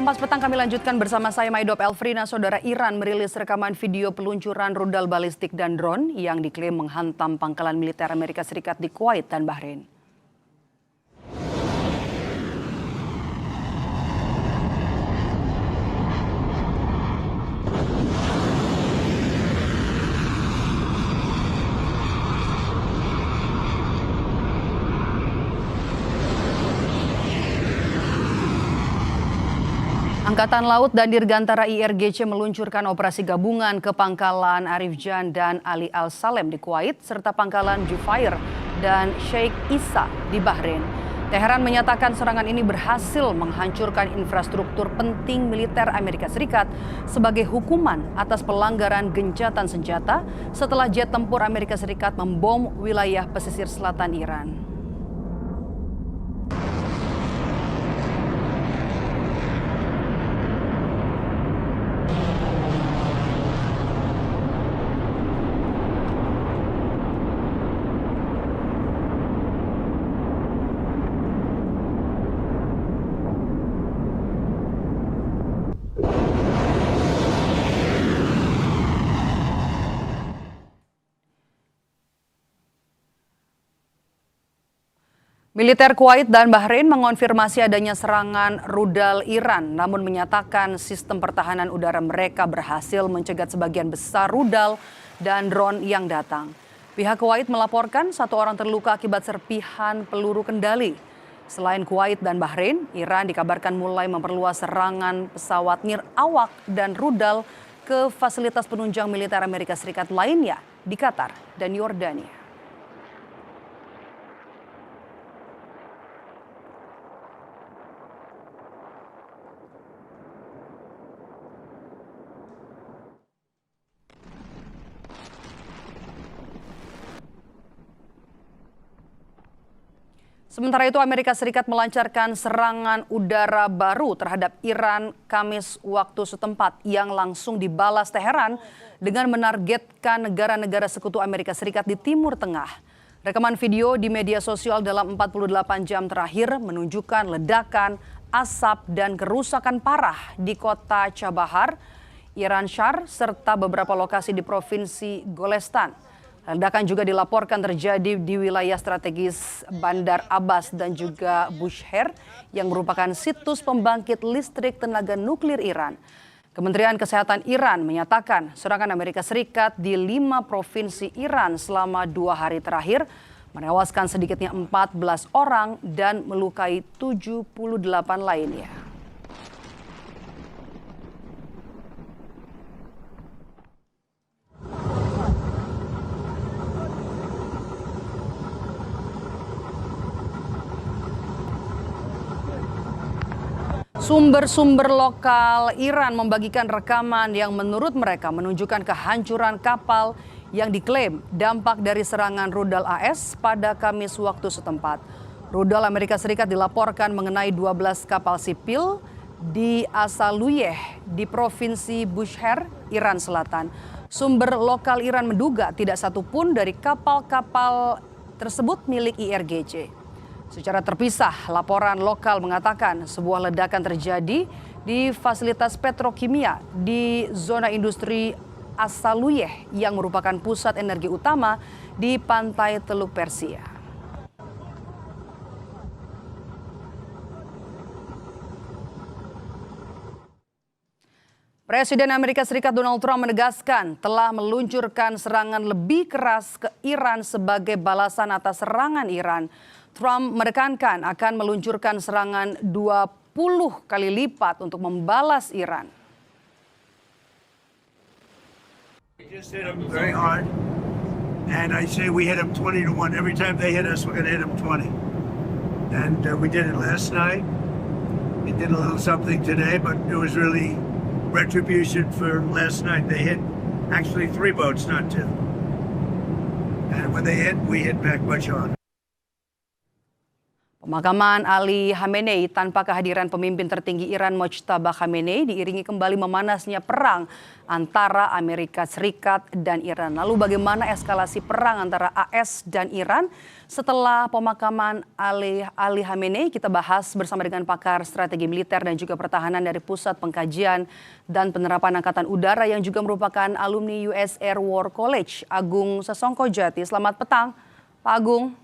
Kompas Petang kami lanjutkan bersama saya Maidop Elfrina. Saudara, Iran merilis rekaman video peluncuran rudal balistik dan drone yang diklaim menghantam pangkalan militer Amerika Serikat di Kuwait dan Bahrain. Angkatan Laut dan Dirgantara IRGC meluncurkan operasi gabungan ke pangkalan Arif Jan dan Ali Al Salem di Kuwait serta pangkalan Jufair dan Sheikh Isa di Bahrain. Teheran menyatakan serangan ini berhasil menghancurkan infrastruktur penting militer Amerika Serikat sebagai hukuman atas pelanggaran gencatan senjata setelah jet tempur Amerika Serikat membom wilayah pesisir selatan Iran. Militer Kuwait dan Bahrain mengonfirmasi adanya serangan rudal Iran, namun menyatakan sistem pertahanan udara mereka berhasil mencegat sebagian besar rudal dan drone yang datang. Pihak Kuwait melaporkan 1 orang terluka akibat serpihan peluru kendali. Selain Kuwait dan Bahrain, Iran dikabarkan mulai memperluas serangan pesawat nirawak dan rudal ke fasilitas penunjang militer Amerika Serikat lainnya di Qatar dan Yordania. Sementara itu, Amerika Serikat melancarkan serangan udara baru terhadap Iran Kamis waktu setempat yang langsung dibalas Teheran dengan menargetkan negara-negara sekutu Amerika Serikat di Timur Tengah. Rekaman video di media sosial dalam 48 jam terakhir menunjukkan ledakan, asap, dan kerusakan parah di kota Chabahar, Iran Shar, serta beberapa lokasi di Provinsi Golestan. Ledakan juga dilaporkan terjadi di wilayah strategis Bandar Abbas dan juga Bushehr yang merupakan situs pembangkit listrik tenaga nuklir Iran. Kementerian Kesehatan Iran menyatakan serangan Amerika Serikat di 5 provinsi Iran selama 2 hari terakhir menewaskan sedikitnya 14 orang dan melukai 78 lainnya. Sumber-sumber lokal Iran membagikan rekaman yang menurut mereka menunjukkan kehancuran kapal yang diklaim dampak dari serangan rudal AS pada Kamis waktu setempat. Rudal Amerika Serikat dilaporkan mengenai 12 kapal sipil di Asaluyeh di Provinsi Bushehr, Iran Selatan. Sumber lokal Iran menduga tidak satupun dari kapal-kapal tersebut milik IRGC. Secara terpisah, laporan lokal mengatakan sebuah ledakan terjadi di fasilitas petrokimia di zona industri Asaluyeh yang merupakan pusat energi utama di pantai Teluk Persia. Presiden Amerika Serikat Donald Trump menegaskan telah meluncurkan serangan lebih keras ke Iran sebagai balasan atas serangan Iran. Trump menekankan akan meluncurkan serangan 20 kali lipat untuk membalas Iran. We just hit them very hard, and I say we hit them 20-1. Every time they hit us, we're going to hit them 20. And we did it last night. We did a little something today, but it was really retribution for last night. They hit actually 3 boats, not 2. And when they hit, we hit back much harder. Pemakaman Ali Khamenei tanpa kehadiran pemimpin tertinggi Iran Mojtaba Khamenei diiringi kembali memanasnya perang antara Amerika Serikat dan Iran. Lalu bagaimana eskalasi perang antara AS dan Iran setelah pemakaman Ali Khamenei? Kita bahas bersama dengan pakar strategi militer dan juga pertahanan dari Pusat Pengkajian dan Penerapan Angkatan Udara yang juga merupakan alumni US Air War College, Agung Sesongkojati. Selamat petang, Pak Agung.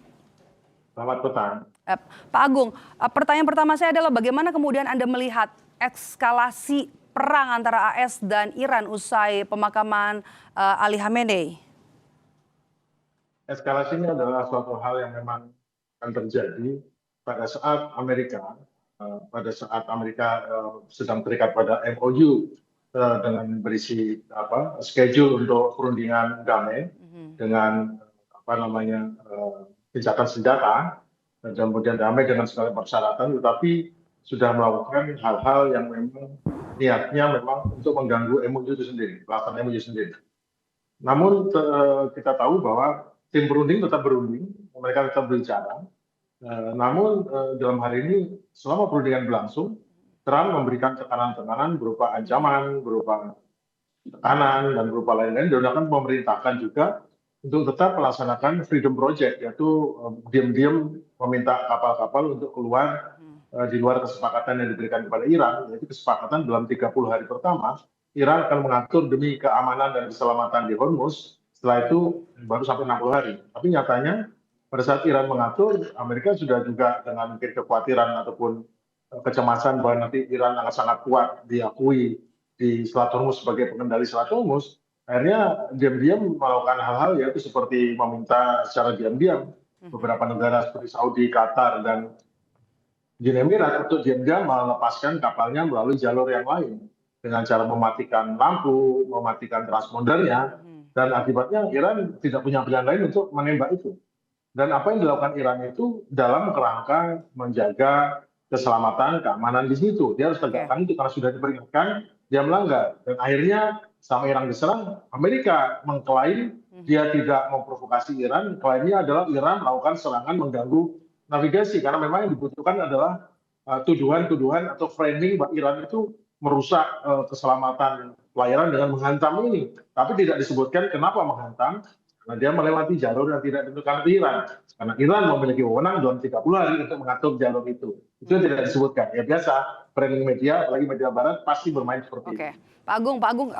Selamat petang. Pak Agung, pertanyaan pertama saya adalah bagaimana kemudian Anda melihat eskalasi perang antara AS dan Iran usai pemakaman Ali Khamenei? Eskalasi ini adalah suatu hal yang memang akan terjadi pada saat Amerika sedang terikat pada MOU dengan berisi schedule untuk perundingan damai dengan gencatan senjata dan kemudian damai dengan segala persyaratan, tetapi sudah melakukan hal-hal yang memang niatnya memang untuk mengganggu MOU itu sendiri, pelaksanaan MOU sendiri. Namun kita tahu bahwa tim berunding tetap berunding, mereka tetap berbicara. Namun dalam hari ini selama perundingan berlangsung, Trump memberikan tekanan-tekanan berupa ancaman, berupa tekanan dan berupa lain-lain, dan akan memerintahkan juga untuk tetap melaksanakan Freedom Project, yaitu diam-diam meminta kapal-kapal untuk keluar di luar kesepakatan yang diberikan kepada Iran, yaitu kesepakatan dalam 30 hari pertama, Iran akan mengatur demi keamanan dan keselamatan di Hormuz, setelah itu baru sampai 60 hari. Tapi nyatanya pada saat Iran mengatur, Amerika sudah juga dengan mungkin kekhawatiran ataupun kecemasan bahwa nanti Iran akan sangat kuat diakui di Selat Hormuz sebagai pengendali Selat Hormuz, akhirnya diam-diam melakukan hal-hal yaitu seperti meminta secara diam-diam beberapa negara seperti Saudi, Qatar, dan Uni Emirat untuk diam-diam melepaskan kapalnya melalui jalur yang lain dengan cara mematikan lampu, mematikan transpondernya, dan akibatnya Iran tidak punya pilihan lain untuk menembak itu. Dan apa yang dilakukan Iran itu dalam kerangka menjaga keselamatan, keamanan di situ. Dia harus tegakkan itu karena sudah diperingatkan, dia melanggar. Dan akhirnya sama Iran diserang, Amerika mengklaim dia tidak memprovokasi Iran. Klaimnya adalah Iran melakukan serangan mengganggu navigasi, karena memang yang dibutuhkan adalah tuduhan-tuduhan atau framing bahwa Iran itu merusak keselamatan pelayaran dengan menghantam ini. Tapi tidak disebutkan kenapa menghantam, karena dia melewati jalur yang tidak ditentukan oleh Iran. Karena Iran memiliki wewenang dalam 30 hari untuk mengatur jalur itu. Itu tidak disebutkan. Ya biasa, framing media, apalagi media barat, pasti bermain seperti itu. Pak Agung,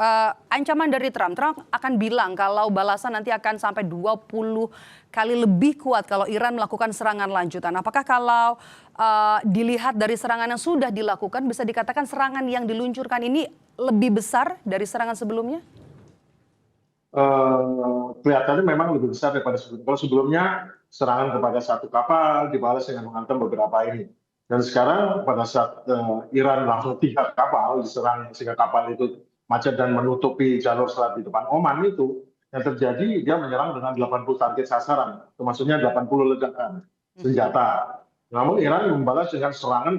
ancaman dari Trump akan bilang kalau balasan nanti akan sampai 20 kali lebih kuat kalau Iran melakukan serangan lanjutan. Apakah kalau dilihat dari serangan yang sudah dilakukan, bisa dikatakan serangan yang diluncurkan ini lebih besar dari serangan sebelumnya? Kelihatannya memang lebih besar daripada sebelumnya. Kalau sebelumnya serangan kepada satu kapal dibalas dengan menghantam beberapa ini. Dan sekarang pada saat Iran langsung 3 kapal diserang sehingga kapal itu macet dan menutupi jalur selat di depan Oman itu, yang terjadi dia menyerang dengan 80 target sasaran, termasuknya 80 ledakan senjata. Namun Iran membalas dengan serangan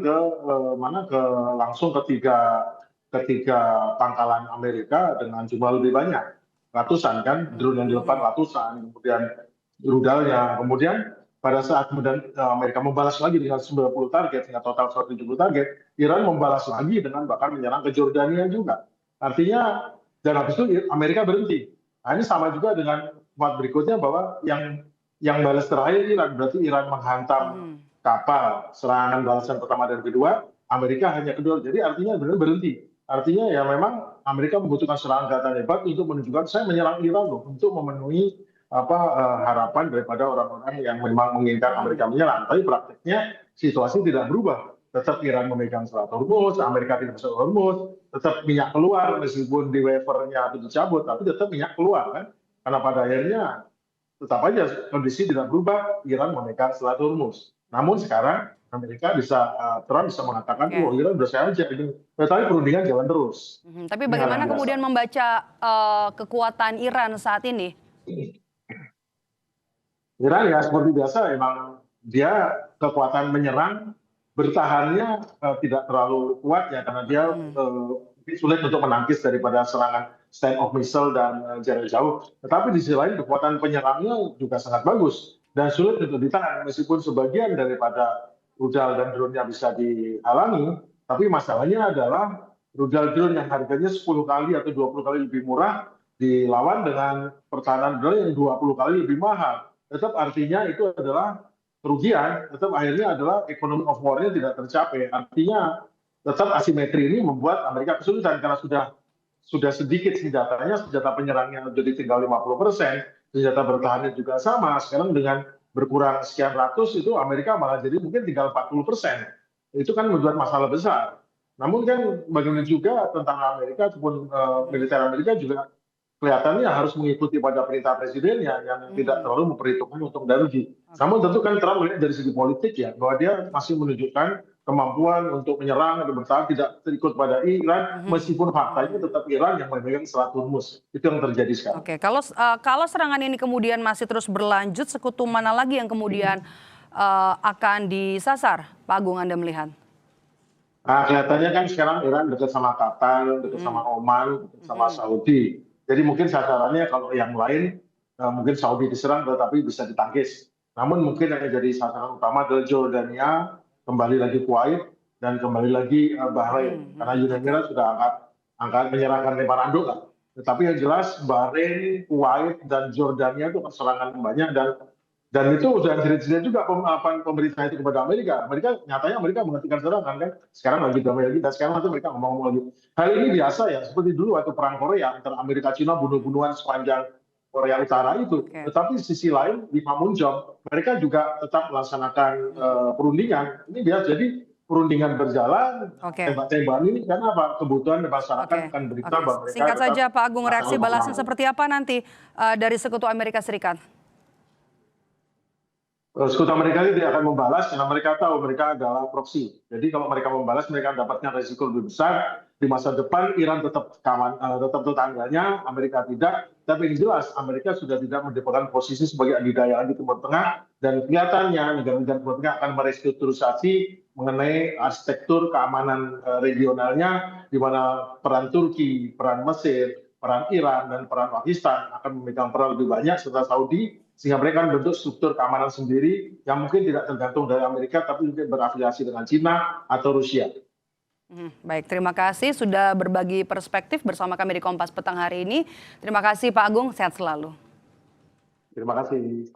langsung ketiga pangkalan Amerika dengan jumlah lebih banyak, ratusan kan, drone yang dilepas ratusan, kemudian rudalnya, kemudian pada saat kemudian Amerika membalas lagi dengan 90 target, sehingga total 170 target, Iran membalas lagi dengan bahkan menyerang ke Jordania juga. Artinya, dan habis itu Amerika berhenti. Nah, ini sama juga dengan part berikutnya bahwa yang balas terakhir Iran, berarti Iran menghantam kapal serangan balasan pertama dan kedua, Amerika hanya kedua. Jadi artinya benar berhenti. Artinya ya memang Amerika membutuhkan serangan data hebat untuk menunjukkan saya menyerang Iran loh, untuk memenuhi harapan daripada orang-orang yang memang menginginkan Amerika menyerang. Tapi prakteknya situasi tidak berubah. Tetap Iran memegang Selat Hormuz, Amerika tidak masuk Hormuz, tetap minyak keluar meskipun di waivernya itu dicabut, tapi tetap minyak keluar kan. Karena pada akhirnya tetap aja kondisi tidak berubah, Iran memegang Selat Hormuz. Namun sekarang Amerika Trump bisa mengatakan, oh Iran udah saya aja ini. Tapi perundingan jalan terus. Tapi bagaimana kemudian membaca kekuatan Iran saat ini? Iran ya seperti biasa, emang dia kekuatan menyerang, bertahannya tidak terlalu kuat ya, karena dia sulit untuk menangkis daripada serangan stand-off missile dan jarak jauh. Tetapi di sisi lain kekuatan penyerangnya juga sangat bagus dan sulit untuk ditahan, meskipun sebagian daripada rudal dan drone-nya bisa dihalangi, tapi masalahnya adalah rudal drone yang harganya 10 kali atau 20 kali lebih murah dilawan dengan pertahanan drone yang 20 kali lebih mahal. Tetap artinya itu adalah kerugian, tetap akhirnya adalah economic of war-nya tidak tercapai. Artinya tetap asimetri ini membuat Amerika kesulitan karena sudah sedikit senjatanya, senjata penyerangnya jadi tinggal 50%, senjata bertahannya juga sama. Sekarang dengan berkurang sekian ratus itu Amerika malah jadi mungkin tinggal 40%. Itu kan membuat masalah besar. Namun kan bagaimana juga tentara Amerika ataupun militer Amerika juga kelihatannya harus mengikuti pada perintah presidennya yang tidak terlalu memperhitungkan untung dan rugi. Namun tentu kan Trump melihat dari segi politik ya, bahwa dia masih menunjukkan kemampuan untuk menyerang atau bertahan tidak terikut pada Iran, meskipun faktanya tetap Iran yang memegang Selat Hormuz. Itu yang terjadi sekarang. Oke, kalau serangan ini kemudian masih terus berlanjut, sekutu mana lagi yang kemudian akan disasar, Pak Agung, Anda melihat? Nah, kelihatannya kan sekarang Iran dekat sama Qatar, dekat sama Oman, dekat sama Saudi. Jadi mungkin sasarannya kalau yang lain mungkin Saudi diserang tetapi bisa ditangkis. Namun mungkin yang jadi sasaran utama adalah Jordania, kembali lagi Kuwait, dan kembali lagi Bahrain. Karena Uni Emirat sudah angkat menyerahkan memorandum lah. Tetapi yang jelas Bahrain, Kuwait, dan Jordania itu serangan banyak dan itu sudah jerit-jerit juga pemerintah itu kepada Amerika. Nyatanya Amerika menghentikan serangan kan. Sekarang lagi damai lagi dan sekarang nanti mereka ngomong lagi. Hal ini biasa ya, seperti dulu waktu perang Korea antara Amerika Cina bunuh-bunuhan sepanjang Korea Utara itu. Tetapi di sisi lain di Panmunjom mereka juga tetap melaksanakan perundingan. Ini biasa jadi perundingan berjalan, tembak-tembakan ini karena apa? Kebutuhan masyarakat akan berita bahwa mereka. Singkat saja Pak Agung, reaksi balasnya seperti apa nanti dari Sekutu Amerika Serikat? Sekutu Amerika itu tidak akan membalas karena mereka tahu mereka adalah proksi. Jadi kalau mereka membalas mereka dapatnya resiko lebih besar. Di masa depan Iran tetap tetap tetangganya, Amerika tidak. Tapi yang jelas Amerika sudah tidak mendapatkan posisi sebagai adidaya di Timur Tengah dan kelihatannya negara-negara Timur Tengah akan merestrukturisasi mengenai arsitektur keamanan regionalnya di mana peran Turki, peran Mesir, peran Iran dan peran Pakistan akan memegang peran lebih banyak serta Saudi sehingga mereka membentuk struktur keamanan sendiri yang mungkin tidak tergantung dari Amerika tapi mungkin berafiliasi dengan Cina atau Rusia. Baik, terima kasih sudah berbagi perspektif bersama kami di Kompas Petang hari ini. Terima kasih Pak Agung, sehat selalu. Terima kasih.